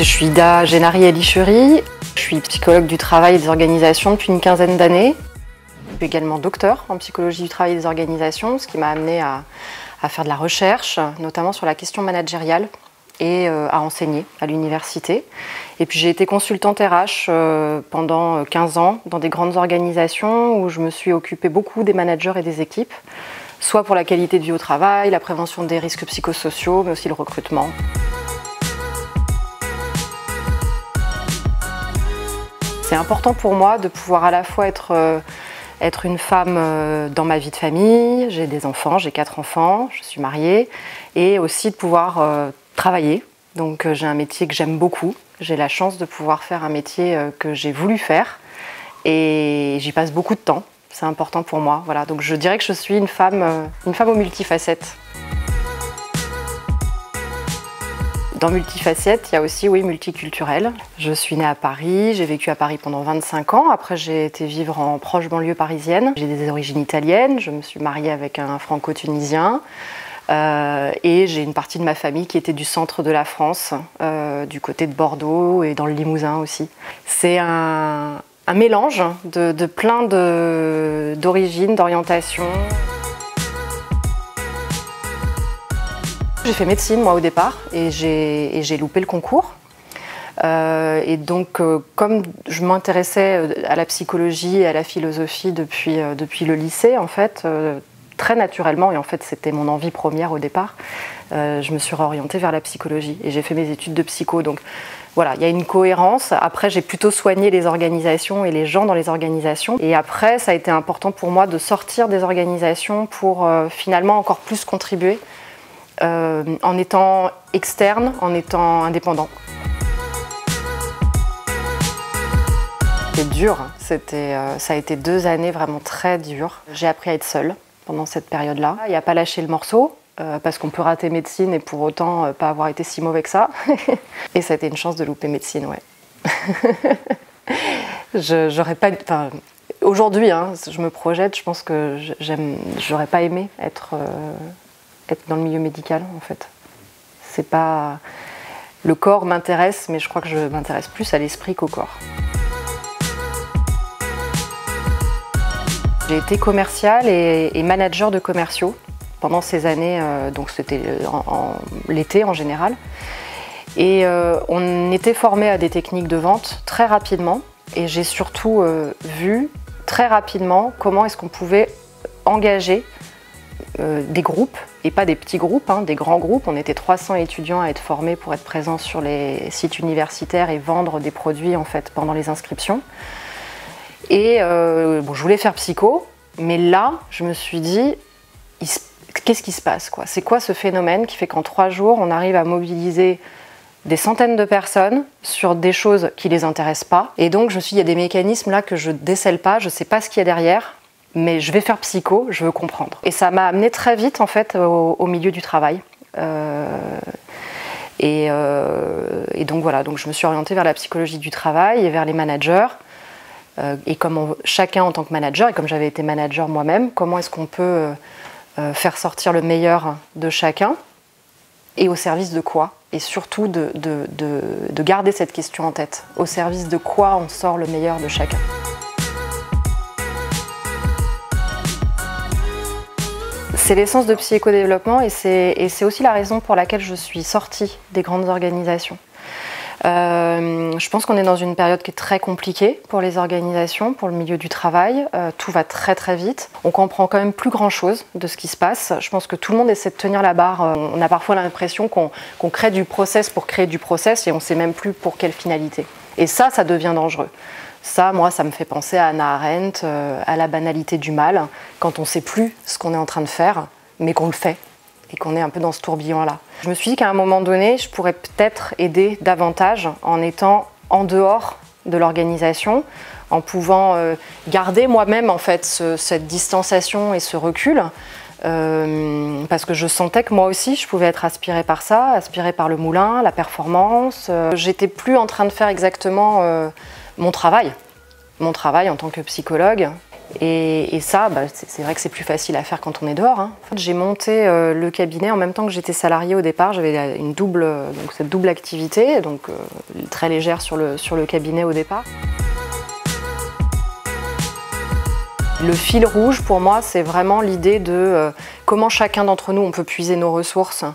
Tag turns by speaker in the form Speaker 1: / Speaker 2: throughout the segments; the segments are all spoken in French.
Speaker 1: Je suis Ida Génari Elichuri, je suis psychologue du travail et des organisations depuis une quinzaine d'années. Je suis également docteur en psychologie du travail et des organisations, ce qui m'a amené à faire de la recherche, notamment sur la question managériale et à enseigner à l'université. Et puis j'ai été consultante RH pendant 15 ans dans des grandes organisations où je me suis occupée beaucoup des managers et des équipes, soit pour la qualité de vie au travail, la prévention des risques psychosociaux, mais aussi le recrutement. C'est important pour moi de pouvoir à la fois être une femme dans ma vie de famille, j'ai des enfants, j'ai 4 enfants, je suis mariée, et aussi de pouvoir travailler. Donc j'ai un métier que j'aime beaucoup, j'ai la chance de pouvoir faire un métier que j'ai voulu faire et j'y passe beaucoup de temps, c'est important pour moi. Voilà. Donc je dirais que je suis une femme aux multifacettes. Dans multifacette, il y a aussi multiculturel. Je suis née à Paris, j'ai vécu à Paris pendant 25 ans. Après, j'ai été vivre en proche banlieue parisienne. J'ai des origines italiennes, je me suis mariée avec un franco-tunisien. Et j'ai une partie de ma famille qui était du centre de la France, du côté de Bordeaux et dans le Limousin aussi. C'est un mélange de plein d'origines, d'orientations. J'ai fait médecine moi au départ et j'ai loupé le concours. Et donc comme je m'intéressais à la psychologie et à la philosophie depuis le lycée en fait, très naturellement, et en fait c'était mon envie première au départ, je me suis réorientée vers la psychologie et j'ai fait mes études de psycho. Donc voilà, il y a une cohérence. Après j'ai plutôt soigné les organisations et les gens dans les organisations. Et après ça a été important pour moi de sortir des organisations pour finalement encore plus contribuer. En étant externe, en étant indépendant. C'était dur, ça a été 2 années vraiment très dures. J'ai appris à être seule pendant cette période-là. Il n'y a pas lâché le morceau, parce qu'on peut rater médecine et pour autant pas avoir été si mauvais que ça. Et ça a été une chance de louper médecine, ouais. J'aurais pas... Aujourd'hui, je me projette, je pense que j'aurais pas aimé être dans le milieu médical en fait. C'est pas... Le corps m'intéresse, mais je crois que je m'intéresse plus à l'esprit qu'au corps. J'ai été commerciale et manager de commerciaux pendant ces années, donc c'était l'été en général. Et on était formés à des techniques de vente très rapidement et j'ai surtout vu très rapidement comment est-ce qu'on pouvait engager des groupes, et pas des petits groupes, des grands groupes. On était 300 étudiants à être formés pour être présents sur les sites universitaires et vendre des produits en fait pendant les inscriptions. Et bon, je voulais faire psycho, mais là, je me suis dit, qu'est-ce qui se passe, quoi ? C'est quoi ce phénomène qui fait qu'en 3 jours, on arrive à mobiliser des centaines de personnes sur des choses qui les intéressent pas. Et donc, je me suis dit, il y a des mécanismes là que je décèle pas, je sais pas ce qu'il y a derrière. Mais je vais faire psycho, je veux comprendre. Et ça m'a amené très vite en fait au milieu du travail. Et donc voilà, donc je me suis orientée vers la psychologie du travail et vers les managers. Et comme chacun en tant que manager, et comme j'avais été manager moi-même, comment est-ce qu'on peut faire sortir le meilleur de chacun et au service de quoi? Et surtout de garder cette question en tête. Au service de quoi on sort le meilleur de chacun? C'est l'essence de psychodéveloppement et c'est aussi la raison pour laquelle je suis sortie des grandes organisations. Je pense qu'on est dans une période qui est très compliquée pour les organisations, pour le milieu du travail. Tout va très très vite. On comprend quand même plus grand chose de ce qui se passe. Je pense que tout le monde essaie de tenir la barre. On a parfois l'impression qu'on crée du process pour créer du process et on ne sait même plus pour quelle finalité. Et ça devient dangereux. Ça, moi, ça me fait penser à Hannah Arendt, à la banalité du mal, quand on ne sait plus ce qu'on est en train de faire, mais qu'on le fait, et qu'on est un peu dans ce tourbillon-là. Je me suis dit qu'à un moment donné, je pourrais peut-être aider davantage en étant en dehors de l'organisation, en pouvant garder moi-même en fait cette distanciation et ce recul, parce que je sentais que moi aussi, je pouvais être aspirée par ça, aspirée par le moulin, la performance. J'étais plus en train de faire exactement mon travail en tant que psychologue. Et ça, c'est vrai que c'est plus facile à faire quand on est dehors. Hein. En fait, j'ai monté le cabinet en même temps que j'étais salariée au départ. J'avais cette double activité, donc très légère sur le cabinet au départ. Le fil rouge pour moi, c'est vraiment l'idée de comment chacun d'entre nous on peut puiser nos ressources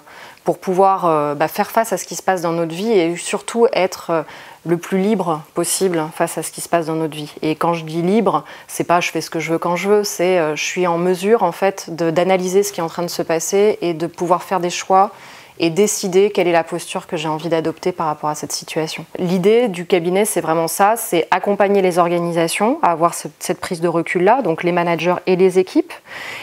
Speaker 1: pour pouvoir faire face à ce qui se passe dans notre vie et surtout être le plus libre possible face à ce qui se passe dans notre vie. Et quand je dis libre, c'est pas je fais ce que je veux quand je veux, c'est je suis en mesure en fait d'analyser ce qui est en train de se passer et de pouvoir faire des choix et décider quelle est la posture que j'ai envie d'adopter par rapport à cette situation. L'idée du cabinet, c'est vraiment ça, c'est accompagner les organisations à avoir cette prise de recul-là, donc les managers et les équipes,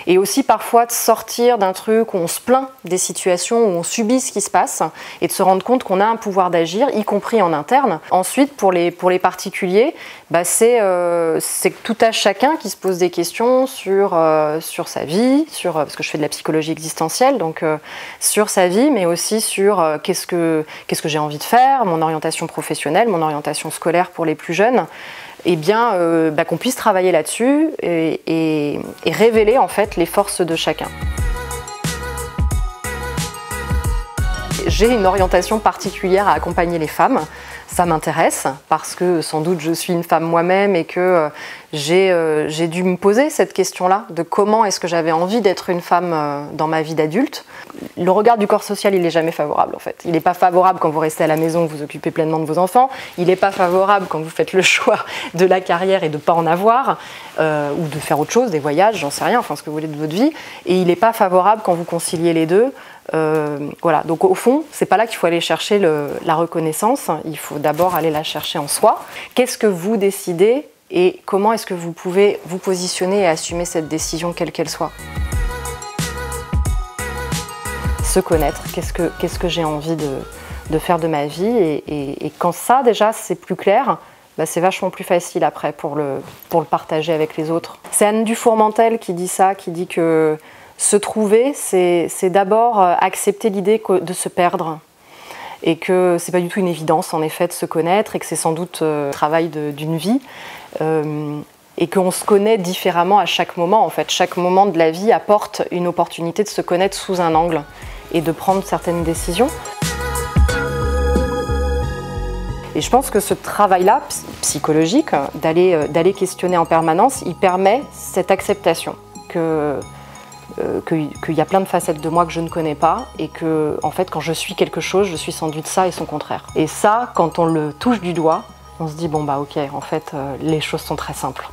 Speaker 1: et aussi parfois de sortir d'un truc où on se plaint des situations, où on subit ce qui se passe, et de se rendre compte qu'on a un pouvoir d'agir, y compris en interne. Ensuite, pour les particuliers, c'est tout à chacun qui se pose des questions sur sa vie, parce que je fais de la psychologie existentielle, donc sur sa vie, mais aussi sur qu'est-ce que j'ai envie de faire, mon orientation professionnelle, mon orientation scolaire pour les plus jeunes, et bien qu'on puisse travailler là-dessus et révéler en fait les forces de chacun. J'ai une orientation particulière à accompagner les femmes. Ça m'intéresse parce que sans doute je suis une femme moi-même et que j'ai dû me poser cette question-là de comment est-ce que j'avais envie d'être une femme dans ma vie d'adulte. Le regard du corps social, il n'est jamais favorable en fait. Il n'est pas favorable quand vous restez à la maison, vous vous occupez pleinement de vos enfants. Il n'est pas favorable quand vous faites le choix de la carrière et de ne pas en avoir ou de faire autre chose, des voyages, j'en sais rien, enfin ce que vous voulez de votre vie. Et il n'est pas favorable quand vous conciliez les deux. Voilà, donc au fond, c'est pas là qu'il faut aller chercher la reconnaissance, il faut d'abord aller la chercher en soi. Qu'est-ce que vous décidez et comment est-ce que vous pouvez vous positionner et assumer cette décision quelle qu'elle soit? Se connaître, qu'est-ce que j'ai envie de faire de ma vie et quand ça déjà c'est plus clair, c'est vachement plus facile après pour le partager avec les autres. C'est Anne Dufourmentel qui dit ça, qui dit que se trouver, c'est d'abord accepter l'idée de se perdre et que c'est pas du tout une évidence en effet de se connaître et que c'est sans doute le travail d'une vie et qu'on se connaît différemment à chaque moment en fait. Chaque moment de la vie apporte une opportunité de se connaître sous un angle et de prendre certaines décisions. Et je pense que ce travail-là, psychologique, d'aller questionner en permanence, il permet cette acceptation qu'il y a plein de facettes de moi que je ne connais pas et que, en fait, quand je suis quelque chose, je suis sans doute ça et son contraire. Et ça, quand on le touche du doigt, on se dit, bon bah ok, en fait, les choses sont très simples.